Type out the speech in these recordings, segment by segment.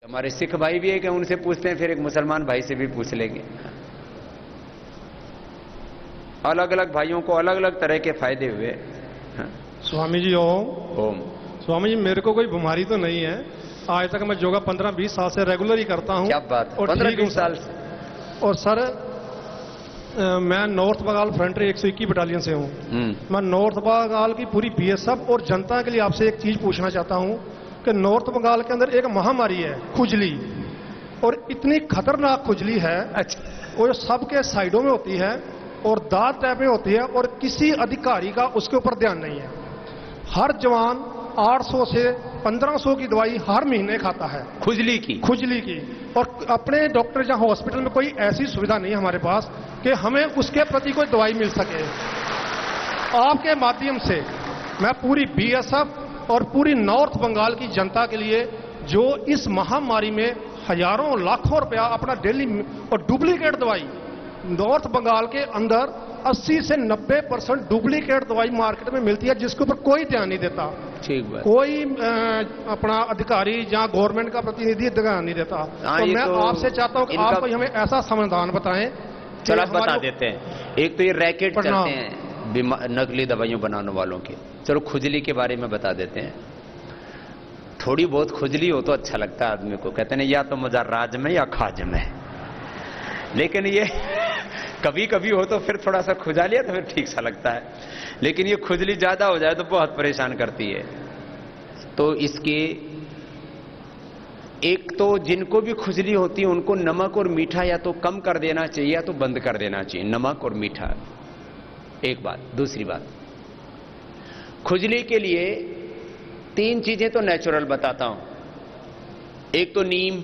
हमारे सिख भाई भी है कि उनसे पूछते हैं, फिर एक मुसलमान भाई से भी पूछ लेंगे। अलग अलग भाइयों को अलग अलग तरह के फायदे हुए। स्वामी जी ओम। ओम। स्वामी जी मेरे को कोई बीमारी तो नहीं है, आज तक मैं योगा 15-20 साल से रेगुलर ही करता हूँ। क्या बात, और 15-20 साल से? और सर मैं नॉर्थ बंगाल फ्रंट्री 121 बटालियन से हूँ। मैं नॉर्थ बंगाल की पूरी बीएसएफ और जनता के लिए आपसे एक चीज पूछना चाहता हूँ कि नॉर्थ बंगाल के अंदर एक महामारी है खुजली, और इतनी खतरनाक खुजली है। अच्छा। वो जो सबके साइडों में होती है और दांत टाइप में होती है, और किसी अधिकारी का उसके ऊपर ध्यान नहीं है। हर जवान 800 से 1500 की दवाई हर महीने खाता है खुजली की, और अपने डॉक्टर जहां हॉस्पिटल में कोई ऐसी सुविधा नहीं है हमारे पास कि हमें उसके प्रति कोई दवाई मिल सके। आपके माध्यम से मैं पूरी बीएसएफ और पूरी नॉर्थ बंगाल की जनता के लिए, जो इस महामारी में हजारों लाखों रुपया अपना डेली, और डुप्लीकेट दवाई नॉर्थ बंगाल के अंदर 80 से 90% डुप्लीकेट दवाई मार्केट में मिलती है, जिसके ऊपर कोई ध्यान नहीं देता। ठीक बात। कोई अपना अधिकारी या गवर्नमेंट का प्रतिनिधि ध्यान नहीं देता। तो मैं आपसे चाहता हूं कि आप कोई हमें ऐसा समाधान बताएं। चलो बता देते हैं। एक तो ये रैकेट चलते हैं नकली दवाइयों बनाने वालों के। चलो खुजली के बारे में बता देते हैं। थोड़ी बहुत खुजली हो तो अच्छा लगता है आदमी को, कहते हैं या तो मजा राज में या खाज में। लेकिन ये कभी कभी हो तो फिर थोड़ा सा खुजा लिया तो फिर ठीक सा लगता है, लेकिन ये खुजली ज्यादा हो जाए तो बहुत परेशान करती है। तो इसके एक तो जिनको भी खुजली होती है उनको नमक और मीठा या तो कम कर देना चाहिए या तो बंद कर देना चाहिए, नमक और मीठा। एक बात। दूसरी बात, खुजली के लिए 3 चीजें तो नेचुरल बताता हूं। एक तो नीम,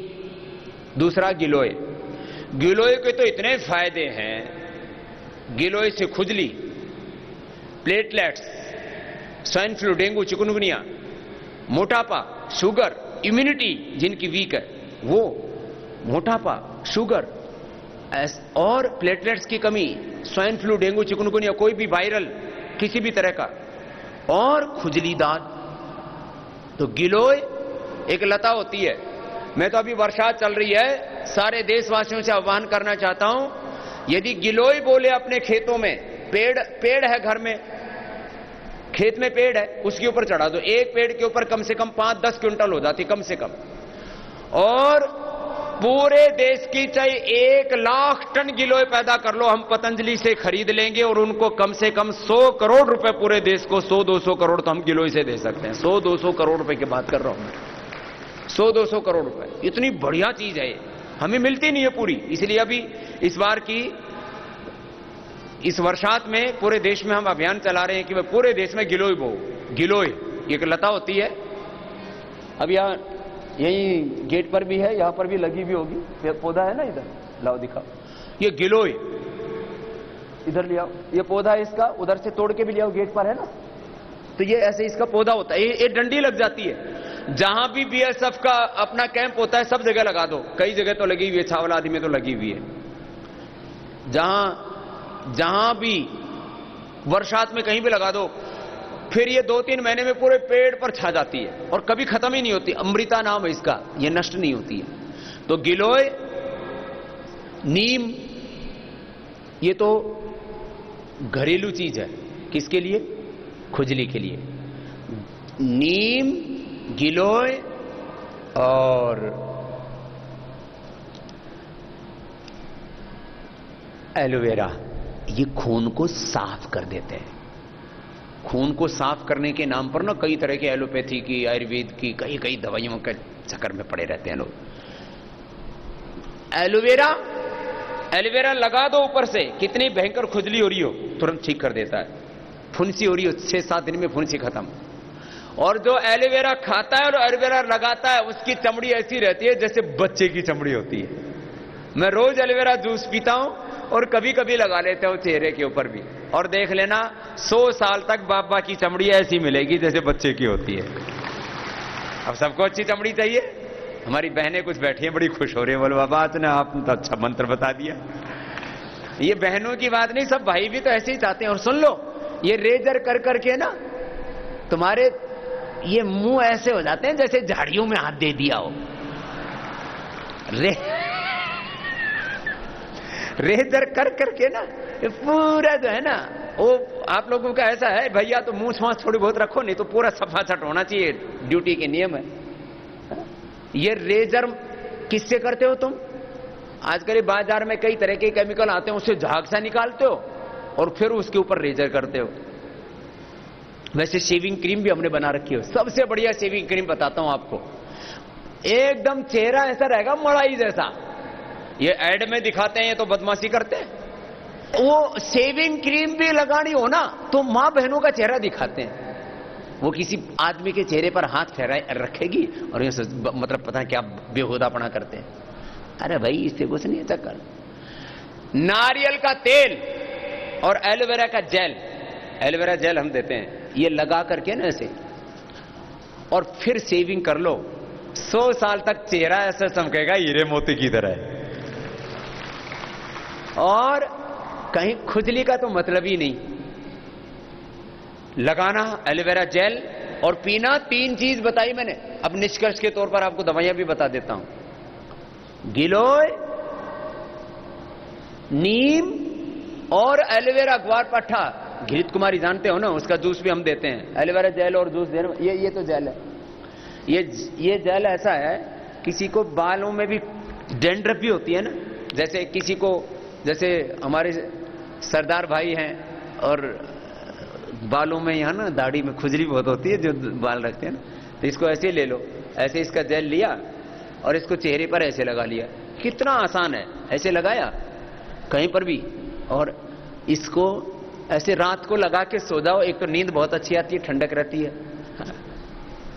दूसरा गिलोय। गिलोय के तो इतने फायदे हैं। गिलोय से खुजली, platelets, swine flu, dengue, chikungunya, मोटापा, शुगर, इम्यूनिटी जिनकी वीक है वो, मोटापा, शुगर और प्लेटलेट्स की कमी, स्वाइन फ्लू, डेंगू, चिकनगुनिया, कोई भी वायरल किसी भी तरह का, और खुजली दांत। तो गिलोय एक लता होती है। मैं तो अभी बरसात चल रही है, सारे देशवासियों से आह्वान करना चाहता हूं, यदि गिलोय बोले अपने खेतों में, पेड़ है घर में, खेत में पेड़ है, उसके ऊपर चढ़ा दो। एक पेड़ के ऊपर कम से कम 5-10 क्विंटल हो जाती कम से कम। और पूरे देश की चाहे 1 लाख टन गिलोय पैदा कर लो, हम पतंजलि से खरीद लेंगे, और उनको कम से कम 100 करोड़ रुपए, पूरे देश को 100-200 करोड़ तो हम गिलोय से दे सकते हैं। 100-200 करोड़ रुपए की बात कर रहा हूं मैं, 100-200 करोड़ रुपए। इतनी बढ़िया चीज है, हमें मिलती नहीं है पूरी। इसलिए अभी इस बार की इस वर्षात में पूरे देश में हम अभियान चला रहे हैं कि मैं पूरे देश में गिलोय बो। गिलोय एक लता होती है। अब यहां यही गेट पर भी है, यहां पर भी लगी भी होगी, पौधा है ना इधर, लाओ दिखाओ। ये गिलोय इधर ले आओ, ये पौधा है इसका, उधर से तोड़ के भी ले आओ, गेट पर है ना। तो ये ऐसे इसका पौधा होता है, ये डंडी लग जाती है। जहां भी बीएसएफ का अपना कैंप होता है सब जगह लगा दो। कई जगह तो लगी हुई है, छावला आदि में तो लगी हुई है। जहां भी बरसात में कहीं भी लगा दो, फिर ये 2-3 महीने में पूरे पेड़ पर छा जाती है और कभी खत्म ही नहीं होती। अमृता नाम है इसका, ये नष्ट नहीं होती है। तो गिलोय, नीम, ये तो घरेलू चीज है। किसके लिए? खुजली के लिए। नीम, गिलोय और एलोवेरा, ये खून को साफ कर देते हैं। खून को साफ करने के नाम पर ना कई तरह की एलोपैथी की, आयुर्वेद की, कई दवाइयों के चक्कर में पड़े रहते हैं लोग। एलोवेरा लगा दो ऊपर से, कितनी भयंकर खुजली हो रही हो तुरंत ठीक कर देता है। फुंसी हो रही हो 6-7 दिन में फुंसी खत्म। और जो एलोवेरा खाता है और एलोवेरा लगाता है उसकी चमड़ी ऐसी रहती है जैसे बच्चे की चमड़ी होती है। मैं रोज एलोवेरा जूस पीता हूं और कभी कभी लगा लेता हूं चेहरे के ऊपर भी, और देख लेना 100 साल तक बाबा की चमड़ी ऐसी मिलेगी जैसे बच्चे की होती है। अब सबको अच्छी चमड़ी चाहिए। हमारी बहनें कुछ बैठी हैं, बड़ी खुश हो रही है, बोलो बाबा आज ने आपने तो अच्छा मंत्र बता दिया। ये बहनों की बात नहीं, सब भाई भी तो ऐसे ही चाहते हैं। और सुन लो, ये रेजर कर करके ना तुम्हारे ये मुंह ऐसे हो जाते हैं जैसे झाड़ियों में हाथ दे दिया हो। रेजर कर करके ना ये पूरा जो है ना, वो आप लोगों का ऐसा है भैया, तो मुंह छाछ थोड़ी बहुत रखो, नहीं तो पूरा सफा छट होना चाहिए, ड्यूटी के नियम है। ये रेजर किससे करते हो तुम? आजकल बाजार में कई तरह के केमिकल आते हैं, उससे झाग सा निकालते हो और फिर उसके ऊपर रेजर करते हो। वैसे शेविंग क्रीम भी हमने बना रखी है, सबसे बढ़िया शेविंग क्रीम बताता हूं आपको, एकदम चेहरा ऐसा रहेगा मड़ाई जैसा। ये ऐड में दिखाते हैं, ये तो बदमाशी करते हैं। वो शेविंग क्रीम भी लगानी हो ना तो मां बहनों का चेहरा दिखाते हैं। वो किसी आदमी के चेहरे पर हाथ फेराए रखेगी और ये मतलब पता है क्या बेहुदापना करते हैं। अरे भाई इससे कुछ नहीं चक्कर। नारियल का तेल और एलोवेरा का जेल, एलोवेरा जेल हम देते हैं, ये लगा करके ना ऐसे और फिर शेविंग कर लो, 100 साल तक चेहरा ऐसा चमकेगा हीरे मोती की तरह। और कहीं खुजली का तो मतलब ही नहीं। लगाना एलोवेरा जेल और पीना, 3 चीज बताई मैंने। अब निष्कर्ष के तौर पर आपको दवाइयां भी बता देता हूं। गिलोय, नीम और एलोवेरा ग्वार पट्टा, घृत कुमारी जानते हो ना, उसका जूस भी हम देते हैं। एलोवेरा जेल और जूस दे रहे, ये तो जेल है। ये जेल ऐसा है, किसी को बालों में भी डेंड्रफ भी होती है ना, जैसे किसी को, जैसे हमारे सरदार भाई हैं और बालों में यहां ना दाढ़ी में खुजली बहुत होती है, जो बाल रखते हैं ना, तो इसको ऐसे ले लो, ऐसे इसका जेल लिया और इसको चेहरे पर ऐसे लगा लिया। कितना आसान है, ऐसे लगाया कहीं पर भी, और इसको ऐसे रात को लगा के सो जाओ। एक तो नींद बहुत अच्छी आती है, ठंडक रहती है,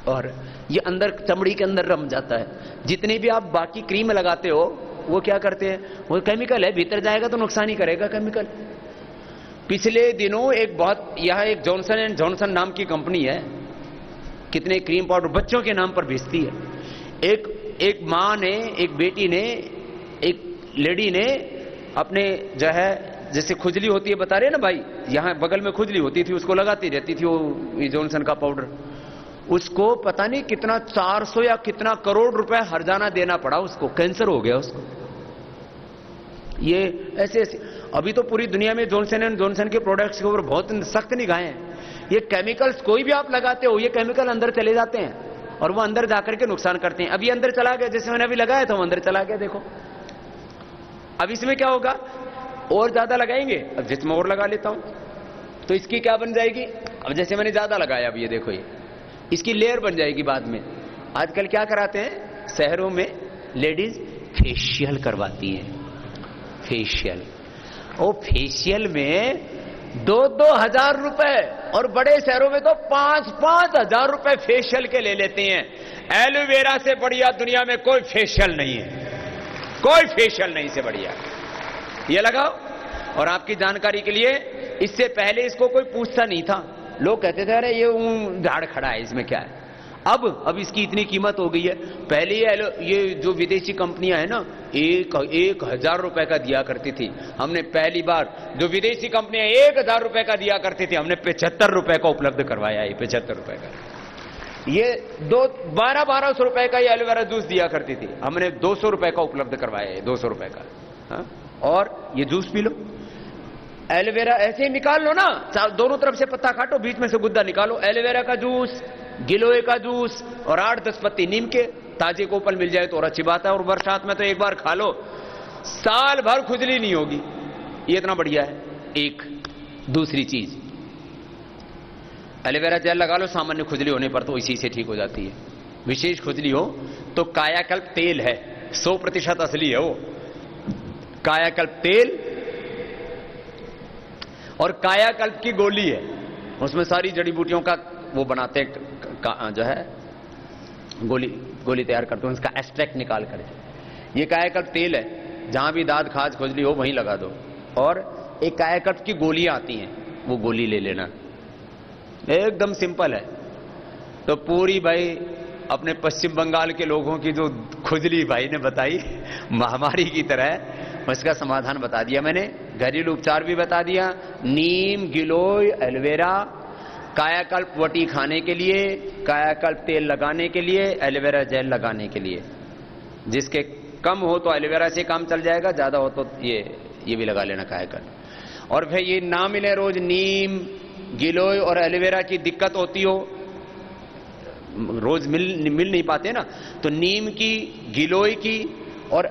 और ये अंदर चमड़ी के अंदर रम जाता है। जितनी भी आप बाकी क्रीम लगाते हो वो क्या करते हैं, वो केमिकल है, भीतर जाएगा तो नुकसान ही करेगा केमिकल। पिछले दिनों यह एक जॉनसन एंड जॉनसन नाम की कंपनी है, कितने क्रीम पाउडर बच्चों के नाम पर भेजती है। एक मां ने, एक बेटी ने, एक लेडी ने अपने जो है, जैसे खुजली होती है बता रहे ना भाई, यहां बगल में खुजली होती थी, उसको लगाती रहती थी वो जॉनसन का पाउडर। उसको पता नहीं कितना 400 या कितना करोड़ रुपए हर्जाना देना पड़ा उसको, कैंसर हो गया उसको। ये ऐसे अभी तो पूरी दुनिया में जॉनसन एंड जॉनसन के प्रोडक्ट्स के ऊपर बहुत सख्त निगाहें हैं। ये केमिकल्स कोई भी आप लगाते हो, ये केमिकल अंदर चले जाते हैं और वो अंदर जाकर के नुकसान करते हैं। अभी अंदर चला गया, जैसे मैंने अभी लगाया था वो अंदर चला गया, देखो। अब इसमें क्या होगा, और ज्यादा लगाएंगे, अब जिसमें और लगा लेता हूं तो इसकी क्या बन जाएगी। अब जैसे मैंने ज्यादा लगाया, अब ये देखो, ये इसकी लेयर बन जाएगी बाद में। आजकल क्या कराते हैं शहरों में, लेडीज फेशियल करवाती हैं, फेशियल। ओ फेशियल में 2-2 हजार रुपए, और बड़े शहरों में तो 5-5 हजार रुपए फेशियल के ले लेते हैं। एलोवेरा से बढ़िया दुनिया में कोई फेशियल नहीं है, कोई फेशियल नहीं से बढ़िया। ये लगाओ। और आपकी जानकारी के लिए, इससे पहले इसको कोई पूछता नहीं था, लोग कहते थे अरे ये झाड़ खड़ा है, इसमें क्या है। अब इसकी इतनी कीमत हो गई है। पहले ये जो विदेशी कंपनियां है ना, 1,000 रुपए का दिया करती थी। हमने पहली बार जो विदेशी कंपनियां 1,000 रुपए का दिया करती थी, हमने 75 रुपए का उपलब्ध करवाया। ये 75 रुपए का, ये 1200 रुपए का ये एलोवेरा जूस दिया करती थी, हमने 200 रुपए का उपलब्ध करवाया है, 200 रुपए का। हाँ? और ये जूस पी लो। एलोवेरा ऐसे ही निकाल लो ना, दोनों तरफ से पत्ता काटो, बीच में से गुद्दा निकालो। एलोवेरा का जूस, गिलोय का जूस और 8-10 पत्ती नीम के, ताजे कोपल मिल जाए तो और अच्छी बात है। और बरसात में तो एक बार खा लो, साल भर खुजली नहीं होगी, ये इतना बढ़िया है। एक दूसरी चीज, एलोवेरा जेल लगा लो, सामान्य खुजली होने पर तो इसी से ठीक हो जाती है। विशेष खुजली हो तो कायाकल्प तेल है, 100% असली है वो कायाकल्प तेल, और कायाकल्प की गोली है, उसमें सारी जड़ी बूटियों का वो बनाते हैं, जो है गोली तैयार करते हैं, उसका एक्सट्रैक्ट निकाल कर। ये कायाकल्प तेल है, जहां भी दाद खाज खुजली हो वहीं लगा दो। और एक कायाकल्प की गोलियां आती हैं, वो गोली ले लेना, एकदम सिंपल है। तो पूरी भाई अपने पश्चिम बंगाल के लोगों की जो खुजली भाई ने बताई महामारी की तरह, उसका समाधान बता दिया मैंने। घरेलू उपचार भी बता दिया, नीम, गिलोय, एलोवेरा, कायाकल्प वटी खाने के लिए, कायाकल्प तेल लगाने के लिए, एलोवेरा जेल लगाने के लिए, जिसके कम हो तो एलोवेरा से काम चल जाएगा, ज्यादा हो तो ये भी लगा लेना कायाकल्प। और फिर ये ना मिले रोज नीम, गिलोय और एलोवेरा की दिक्कत होती हो, रोज मिल नहीं पाते ना, तो नीम की, गिलोय की, और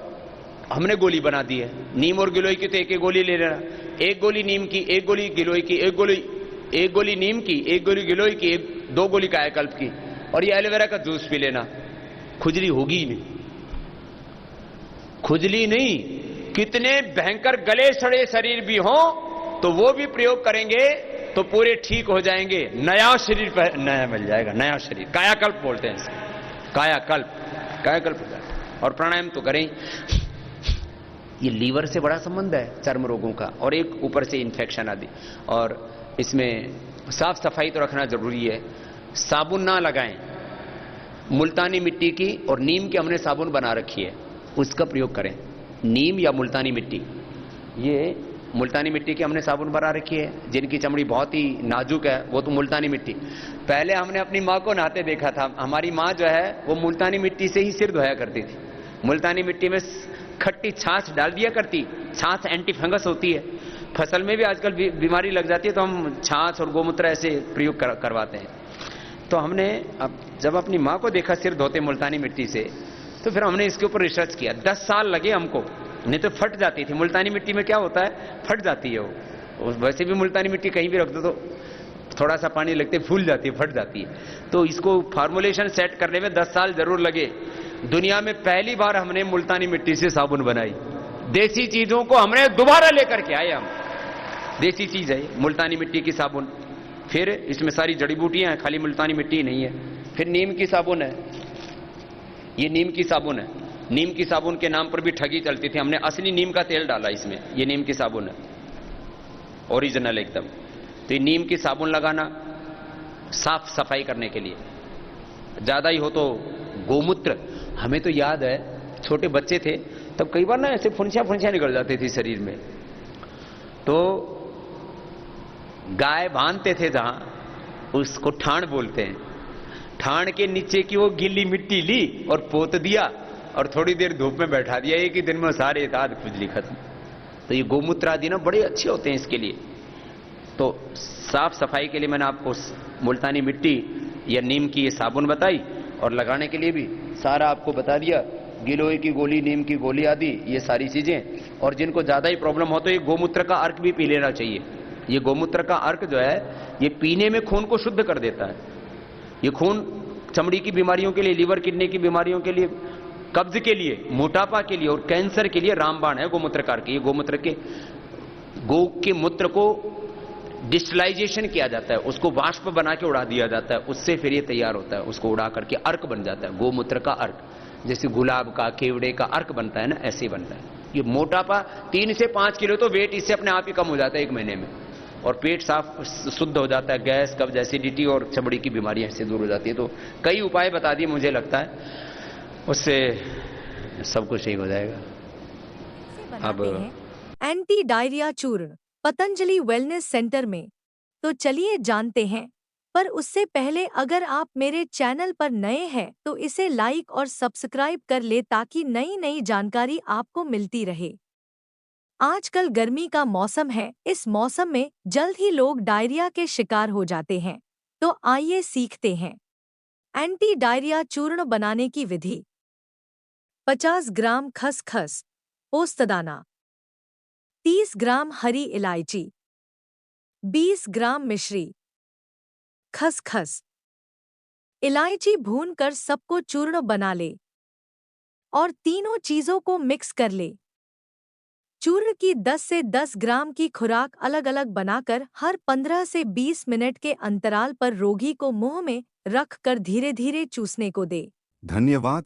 हमने गोली बना दी है नीम और गिलोय की, तो एक एक गोली ले लेना, एक गोली नीम की, एक गोली गिलोय की, एक गोली नीम की, एक गोली गिलोय की, 2 गोली कायाकल्प की, और ये एलोवेरा का जूस पी लेना। खुजली होगी ही नहीं, खुजली नहीं, कितने भयंकर गले सड़े शरीर भी हो तो वो भी प्रयोग करेंगे तो पूरे ठीक हो जाएंगे, नया शरीर नया मिल जाएगा, नया शरीर। कायाकल्प बोलते हैं इसे, कायाकल्प हो जाएगा। और प्राणायाम तो करें। ये लीवर से बड़ा संबंध है चर्म रोगों का, और एक ऊपर से इन्फेक्शन आदि, और इसमें साफ सफाई तो रखना जरूरी है। साबुन ना लगाएं, मुल्तानी मिट्टी की और नीम की हमने साबुन बना रखी है, उसका प्रयोग करें। नीम या मुल्तानी मिट्टी, ये मुल्तानी मिट्टी की हमने साबुन बना रखी है। जिनकी चमड़ी बहुत ही नाजुक है वो तो मुल्तानी मिट्टी, पहले हमने अपनी माँ को नहाते देखा था, हमारी माँ जो है वो मुल्तानी मिट्टी से ही सिर धोया करती थी। मुल्तानी मिट्टी में खट्टी छाछ डाल दिया करती, छाछ एंटी फंगस होती है। फसल में भी आजकल बीमारी लग जाती है तो हम छाछ और गोमूत्र ऐसे प्रयोग करवाते हैं। तो हमने अब जब अपनी माँ को देखा सिर धोते मुल्तानी मिट्टी से, तो फिर हमने इसके ऊपर रिसर्च किया। 10 साल लगे हमको, नहीं तो फट जाती थी। मुल्तानी मिट्टी में क्या होता है, फट जाती है वो। वैसे भी मुल्तानी मिट्टी कहीं भी रख दो तो थोड़ा सा पानी लगते फूल जाती है, फट जाती है। तो इसको फार्मुलेशन सेट करने में 10 साल जरूर लगे। दुनिया में पहली बार हमने मुल्तानी मिट्टी से साबुन बनाई। देसी चीजों को हमने दोबारा लेकर के आए हम। देसी चीज है मुल्तानी मिट्टी की साबुन, फिर इसमें सारी जड़ी बूटियां हैं, खाली मुल्तानी मिट्टी नहीं है। फिर नीम की साबुन है, ये नीम की साबुन है। नीम की साबुन के नाम पर भी ठगी चलती थी, हमने असली नीम का तेल डाला इसमें। ये नीम की साबुन है, ओरिजिनल एकदम। तो ये नीम की साबुन लगाना साफ सफाई करने के लिए। ज्यादा ही हो तो गोमूत्र, हमें तो याद है छोटे बच्चे थे तब कई बार ना ऐसे फुंसियां निकल जाती थी शरीर में, तो गाय बांधते थे जहां, उसको ठाण बोलते हैं, ठाण के नीचे की वो गीली मिट्टी ली और पोत दिया और थोड़ी देर धूप में बैठा दिया, एक ही दिन में सारे दाद खुजली खत्म। तो ये गोमूत्र आदि ना बड़े अच्छे होते हैं इसके लिए। तो साफ सफाई के लिए मैंने आपको मुल्तानी मिट्टी या नीम की ये साबुन बताई, और लगाने के लिए भी सारा आपको बता दिया, गिलोय की गोली, नीम की गोली आदि, ये सारी चीजें। और जिनको ज्यादा ही प्रॉब्लम हो तो ये गोमूत्र का अर्क भी पी लेना चाहिए। ये गोमूत्र का अर्क जो है ये पीने में खून को शुद्ध कर देता है। ये खून चमड़ी की बीमारियों के लिए, लीवर किडनी की बीमारियों के लिए, कब्ज के लिए, मोटापा के लिए और कैंसर के लिए रामबाण है गोमूत्र का अर्क। ये गोमूत्र के, गौ के मूत्र को डिस्टिलाइजेशन किया जाता है, उसको वाष्प बना के उड़ा दिया जाता है, उससे फिर ये तैयार होता है, उसको उड़ा करके अर्क बन जाता है, गोमूत्र का अर्क। जैसे गुलाब का, केवड़े का अर्क बनता है ना, ऐसे ही बनता है। ये मोटापा 3 से 5 किलो तो वेट इससे अपने आप ही कम हो जाता है 1 महीने में, और पेट साफ शुद्ध हो जाता है, गैस, कब्ज, एसिडिटी और चमड़ी की बीमारियां इससे दूर हो जाती है। तो कई उपाय बता दिए, मुझे लगता है उससे सब कुछ ठीक हो जाएगा। अब एंटी डायरिया चूर्ण पतंजलि वेलनेस सेंटर में, तो चलिए जानते हैं। पर उससे पहले अगर आप मेरे चैनल पर नए हैं तो इसे लाइक और सब्सक्राइब कर ले ताकि नई नई जानकारी आपको मिलती रहे। आजकल गर्मी का मौसम है, इस मौसम में जल्द ही लोग डायरिया के शिकार हो जाते हैं, तो आइए सीखते हैं एंटी डायरिया चूर्ण बनाने की विधि। 50 ग्राम खसखस, पोस्तदाना, 30 ग्राम हरी इलायची, 20 ग्राम मिश्री, खसखस, इलायची भूनकर सबको चूर्ण बना ले और तीनों चीजों को मिक्स कर ले। चूर्ण की 10 से 10 ग्राम की खुराक अलग अलग बनाकर हर 15 से 20 मिनट के अंतराल पर रोगी को मुंह में रख कर धीरे धीरे चूसने को दे। धन्यवाद।